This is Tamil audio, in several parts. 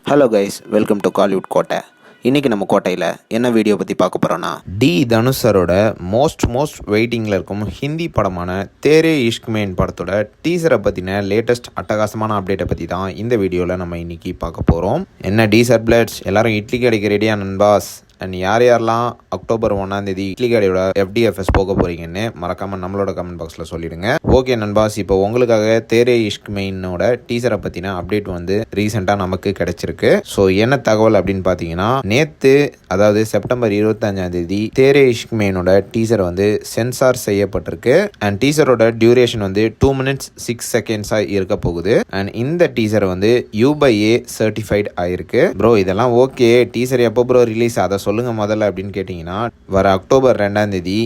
Hello guys, welcome to Kollywood கோட்டை. இன்றைக்கி நம்ம கோட்டையில் என்ன வீடியோ பற்றி பார்க்க போகிறோன்னா, தனுஷ் சரோட மோஸ்ட் வெயிட்டிங்கில் இருக்கும் ஹிந்தி படமான தேரே இஷ்க் மேன் படத்தோட டீசரை பற்றின லேட்டஸ்ட் அட்டகாசமான அப்டேட்டை பற்றி தான் இந்த வீடியோவில் நம்ம இன்றைக்கி பார்க்க போகிறோம். என்ன டீசர் பிளட்ஸ், எல்லாரும் இட்லி கடைக்கு ரெடியாக நண்பாஸ். அண்ட் யாரெல்லாம் அக்டோபர் 1 இட்லி கடையோட FDFS போக போகிறீங்கன்னு மறக்காமல் நம்மளோட கமெண்ட் பாக்ஸில் சொல்லிடுங்க. ஓகே நண்பாஸ், இப்போ உங்களுக்காக தேரே இஷ்க் மெயினோட டீசரை பற்றின அப்டேட் வந்து ரீசெண்டாக நமக்கு கிடைச்சிருக்கு. ஸோ என்ன தகவல் அப்படின்னு பார்த்தீங்கன்னா, நேற்று அதாவது செப்டம்பர் 25 தேரே இஷ்க் மெயினோட டீசர் வந்து சென்சார் செய்யப்பட்டிருக்கு. அண்ட் டீசரோட டியூரேஷன் வந்து 2 minutes 6 seconds இருக்க போகுது. அண்ட் இந்த டீசர் வந்து U/A சர்டிஃபைட் ஆயிருக்கு. ப்ரோ இதெல்லாம் ஓகே, டீசர் எப்போ ப்ரோ ரிலீஸ் அதை சொல்லுங்க முதல்ல அப்படின்னு கேட்டிங்கன்னா, வர அக்டோபர் 2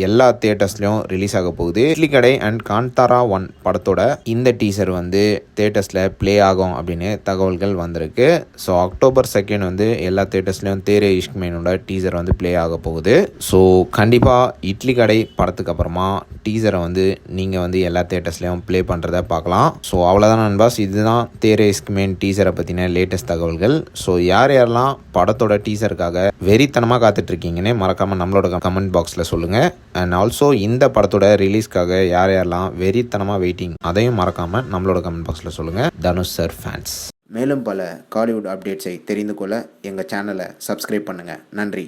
எல்லா தியேட்டர்ஸ்லையும் ரிலீஸ் ஆக போகுது. இட்லி கடை அண்ட் காந்தாரா 1 படத்தோட இந்த டீசர் வந்து தியேட்டர்ஸில் ப்ளே ஆகும் அப்படின்னு தகவல்கள் வந்திருக்கு. ஸோ அக்டோபர் 2 வந்து எல்லா தியேட்டர்ஸ்லையும் தேரே இஷ்க் மேனோட டீசர் வந்து ப்ளே ஆக போகுது. ஸோ கண்டிப்பாக இட்லி கடை படத்துக்கு அப்புறமா டீசரை வந்து நீங்கள் வந்து எல்லா தியேட்டர்ஸ்லையும் ப்ளே பண்ணுறத பார்க்கலாம். ஸோ அவ்வளோதான் நண்பாஸ், இதுதான் தேரே இஷ்க் மேன் டீசரை பற்றின லேட்டஸ்ட் தகவல்கள். ஸோ யாரெல்லாம் படத்தோட டீசருக்காக வெறித்தனமாக காத்துட்ருக்கீங்கன்னு மறக்காமல் நம்மளோட கமெண்ட் பாக்ஸில் சொல்லுங்கள். அண்ட் ஆல்சோ இந்த படத்தோட ரிலீஸ்க்காக யாரெல்லாம் வெறித்தனமாக வெயிட்டிங் அதையும் மறக்காமல் நம்மளோட கமெண்ட் பாக்ஸில் சொல்லுங்கள். Dhanush sir fans. மேலும் பல காலிவுட் அப்டேட்ஸை தெரிந்து கொள்ள எங்கள் சேனலை சப்ஸ்கிரைப் பண்ணுங்கள். நன்றி.